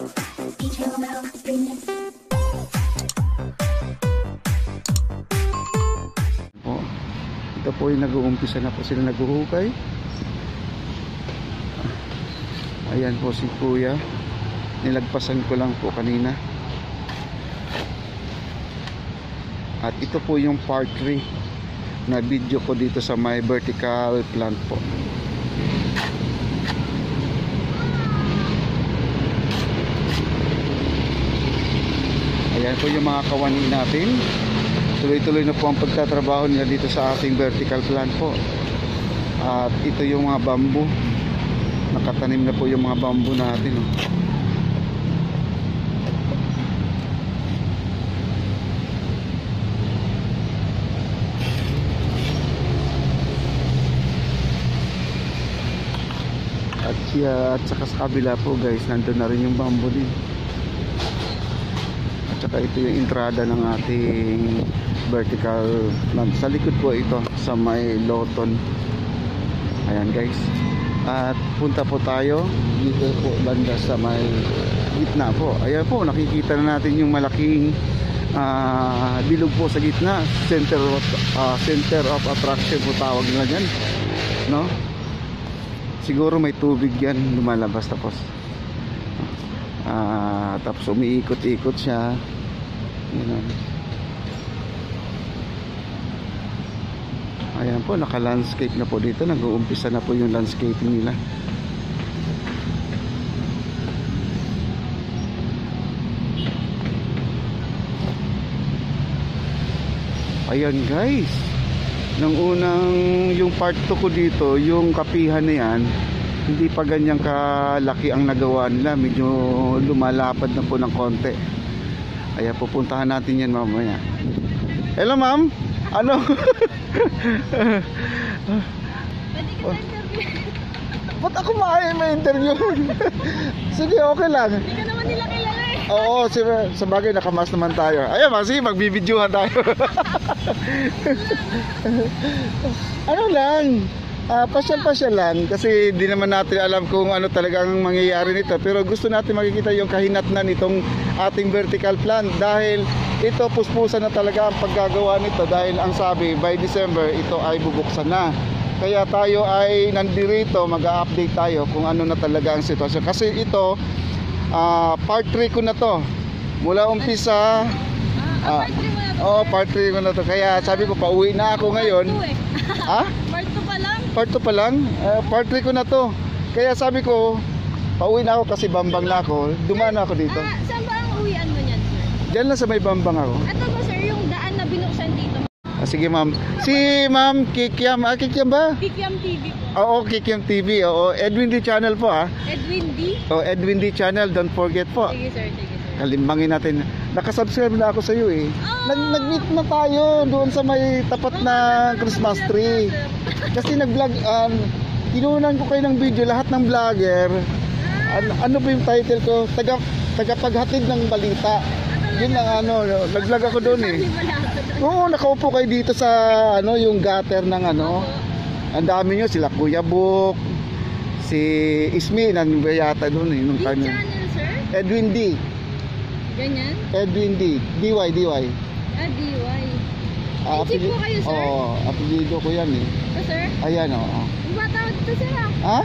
Po, ito po yung nag-uumpisa na po sila naghuhukay. Ayan po si Kuya. Nilagpasan ko lang po kanina. At ito po yung part 3 na video ko dito sa my vertical plant po. Ayan po yung mga kawani natin. Tuloy-tuloy na po ang pagtatrabaho nila dito sa ating vertical plant po. At ito yung mga bamboo. Nakatanim na po yung mga bamboo natin. At saka sa kabila po guys, nandun na rin yung bamboo din. At saka ito yung entrada ng ating vertical plant. Sa likod po ito, sa may Loton. Ayan guys. At punta po tayo dito po banda sa may gitna po. Ayan po, nakikita na natin yung malaking bilog po sa gitna. Center of attraction po tawag nila dyan, no? Siguro may tubig yan lumalabas, tapos umiikot-ikot siya. Ayan. Ayan po, naka-landscape na po dito. Nag-uumpisa na po yung landscaping nila. Ayan guys, nung unang yung part 2 ko dito, yung kapihan na yan, hindi pa ganyang kalaki ang nagawa nila. Medyo lumalapad na po ng konti. Ayan, pupuntahan natin yan mamaya. Hello ma'am, ano? Pwede ka sa interview. Ba't ako may interview? Sige, okay lang. Hindi ka naman nila kilala eh. Oo, sa bagay nakamas naman tayo. Ayan, sige, magbibidyohan tayo. Ano lang, pasyal-pasyal lang. Kasi di naman natin alam kung ano talagang mangyayari nito. Pero gusto natin makikita yung kahinatnan nitong ating vertical plant. Dahil ito, puspusan na talaga ang paggagawa nito. Dahil ang sabi, by December, ito ay bubuksan na. Kaya tayo ay nandirito, mag-update tayo kung ano na talaga ang sitwasyon. Kasi ito, part 3 ko na to. Mula umpisa, part 3 ko na to. Kaya sabi ko, pauwi na ako ngayon. Part 2 pa lang? Part 2 pa lang? Part 3 ko na to. Kaya sabi ko, pauwi na ako kasi Bambang na ako. Dumaan na ako dito. Saan ba ang uwian mo niyan, sir? Diyan lang sa may Bambang ako. Ito ba, sir, yung daan na binuksan dito? Sige ma'am. Si ma'am Kikiam. Kikiam ba? Kikiam TV po. Oo, Kikiam TV. Oo, Edwin D channel po Edwin D? Edwin D channel. Don't forget po. Sige sir, sige sir. Kalimbangin natin. Nakasubscribe na ako sa iyo eh. Nag-meet na tayo doon sa may tapat na Christmas tree. Kasi nag-vlog, tinunan ko kayo ng video, lahat ng vlogger. Ano ba yung title ko? Tagapaghatid ng balita. Yun ang nag-vlog ako doon eh. Oo, nakaupo kayo dito sa yung gutter ng Ang dami nyo, sila Kuya Book, si Ismi, nandun yata doon eh. Nung channel, sir? Edwin D. Ganyan? Edwin D. DY. DY. Chief po kayo, sir? Oo, apelido ko yan eh. Ito, sir? Ayan, oo. Ang bata ko dito, sir Ha?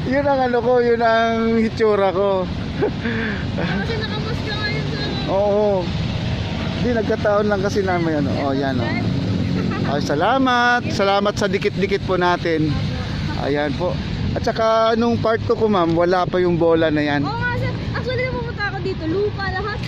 Yun ang ko, yun ang hitsura ko. Kasi nakamas ka ngayon, sir. Oo. Hindi, nagkataon lang kasi namin yan Ay, salamat. Salamat sa dikit-dikit po natin. Ayan po. At saka nung part 2 ko ma'am, wala pa yung bola na yan. Oo nga, sir. Actually, pumunta ako dito. Lupa lahat.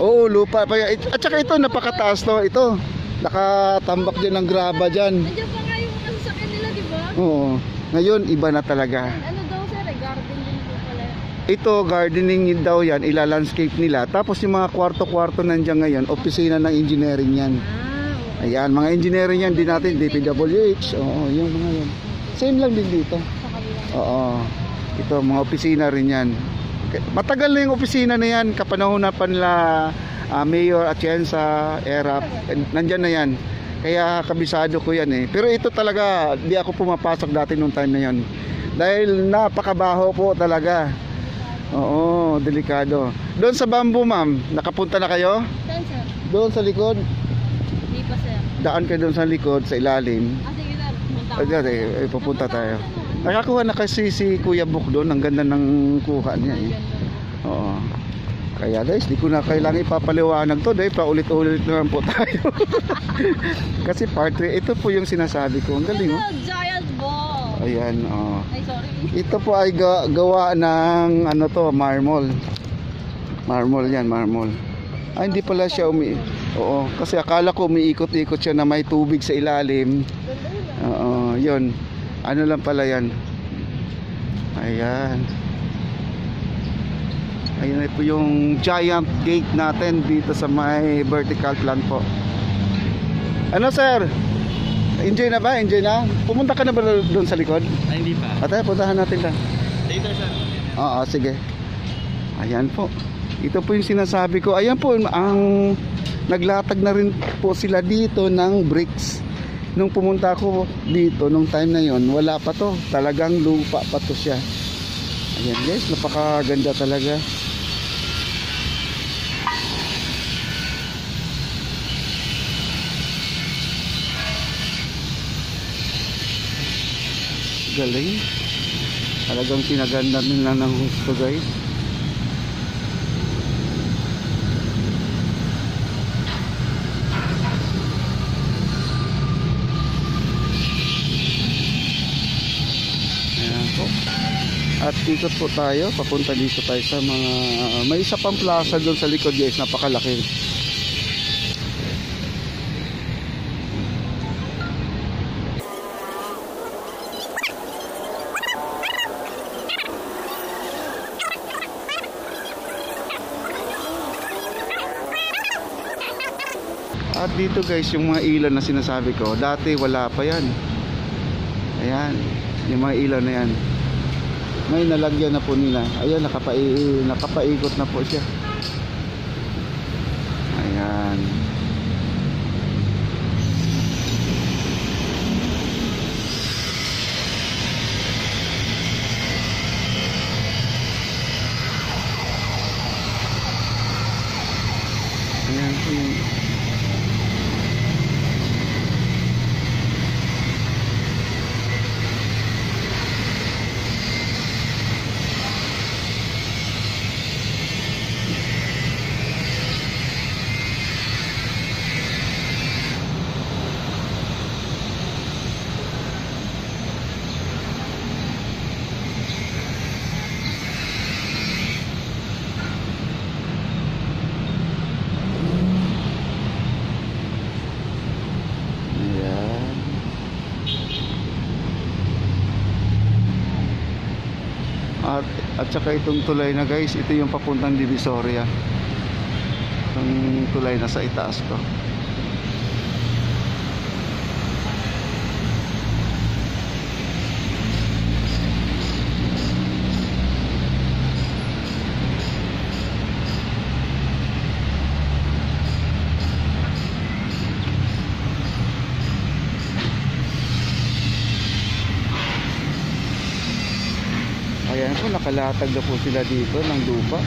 Oo, lupa pa yan. At saka ito, napakataas to. Ito, nakatambak dyan ng graba dyan. Nandiyan pa nga yung sasakyan nila, di ba? Oo. Ngayon, iba na talaga. Ano daw, sir? Garden din po pala. Ito, gardening daw yan, ila-landscape nila. Tapos yung mga kwarto-kwarto nandiyan ngayon, opisina ng engineering yan. Okay. Ayan, mga engineering yan din natin, DPWH. Oo, yung mga yan. Same lang din dito. Sa kabila. Oo. Ito, mga opisina rin yan. Matagal na yung opisina na yan. Kapanahon na pa nila Mayor Atienza, ERAP. Nandyan na yan. Kaya kabisado ko yan eh. Pero ito talaga, di ako pumapasok dati nung time na yan. Dahil napakabaho po talaga. Oo, delikado. Doon sa bamboo, ma'am, nakapunta na kayo? Saan, sir? Doon sa likod? Hindi pa, sir. Daan kayo doon sa likod, sa ilalim. Sige, sir. Punta ako. Pupunta tayo. Nakakuha na kasi si Kuya Buk doon. Ang ganda ng kuha niya eh. Oo. Kaya guys, di ko na kailangan ipapaliwanag to dahil paulit-ulit naman po tayo. Kasi part 3, ito po yung sinasabi ko. Ang galing oh. Giant ball. Ayan, oh. Ay, sorry. Ito po ay gawa ng ano to, marmol. Marmol yan, marmol. Ay, hindi pala siya Oo, kasi akala ko umiikot-ikot siya na may tubig sa ilalim. Oo, yun. Ano lang pala yan. Ayan. Ayan po yung giant gate natin dito sa may vertical plan po. Ano sir? Enjoy na ba? Enjoy na? Pumunta ka na ba doon sa likod? Ay, hindi pa. At puntahan natin lang. Later, sir. Oo, sige. Ayan po. Ito po yung sinasabi ko. Ayan po, ang naglatag na rin po sila dito ng bricks. Nung pumunta ako dito, nung time na yon, wala pa to. Talagang lupa pa to siya. Ayan guys, napakaganda talaga. Galing. Talagang pinaganda nila ng gusto guys. Ayan po. At ikot po tayo. Papunta dito tayo sa mga may isa pang plaza doon sa likod guys. Napakalaki. At dito guys, yung mga ilaw na sinasabi ko, dati wala pa yan. Ayan, yung mga ilaw na yan. May nalagyan na po nila. Ayan, nakapaikot na po siya. Ayan. Ayan po yung at saka itong tulay na guys, ito yung papuntang Divisoria. Itong tulay na sa itaas ko. Ayan po, nakalatag na po sila dito ng lupa.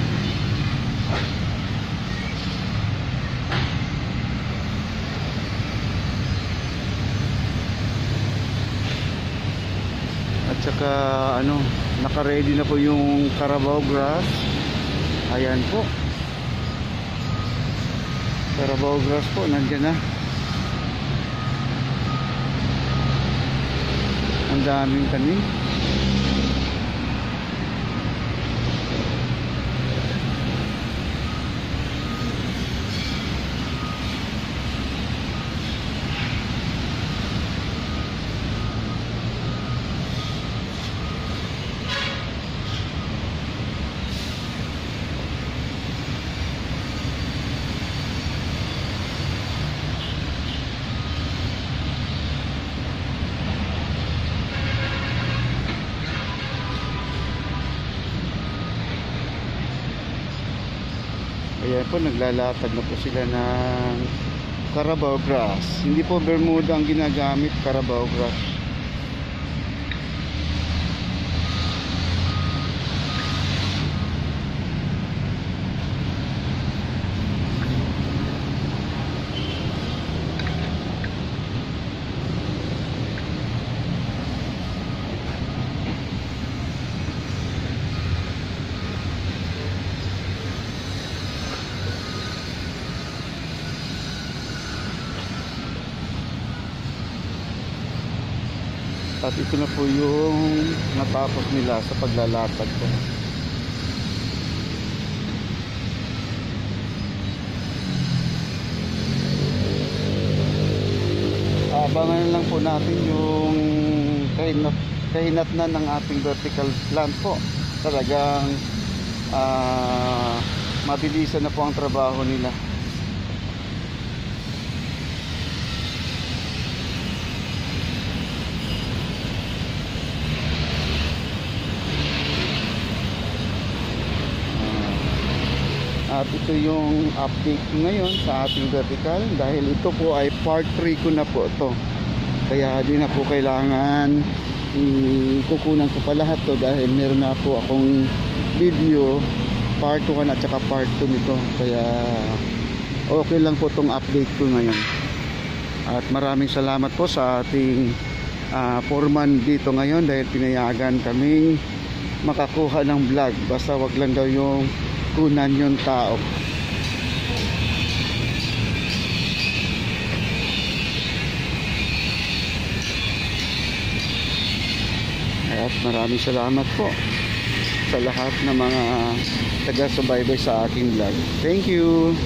At saka ano, naka-ready na po yung Carabao grass. Ayan po. Carabao grass po, nandiyan na. Ang daming tanim. Ayan po, naglalatag na po sila ng Carabao grass. Hindi po Bermuda ang ginagamit, Carabao grass. At ito na po yung natapos nila sa paglalatag ko. Abangan lang po natin yung kahinatnan ng ating vertical plant po. Talagang mabilisan na po ang trabaho nila. At ito yung update ko ngayon sa ating vertical, dahil ito po ay part 3 ko na po ito. Kaya di na po kailangan ikukunan ko pa lahat to, dahil meron na po akong video part 1 at saka part 2 nito. Kaya okay lang po itong update ko ngayon. At maraming salamat po sa ating foreman dito ngayon, dahil pinayagan kaming makakuha ng vlog. Basta wag lang daw yung kunan yung tao. At maraming salamat po sa lahat ng mga taga-subaybay sa aking vlog. Thank you.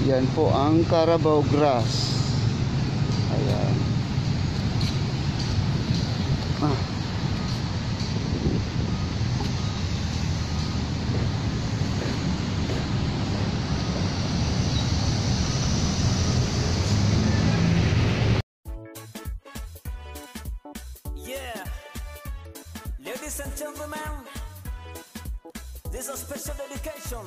Yan po ang Carabao grass. Ayan. Yeah, ladies and gentlemen, this is a special dedication.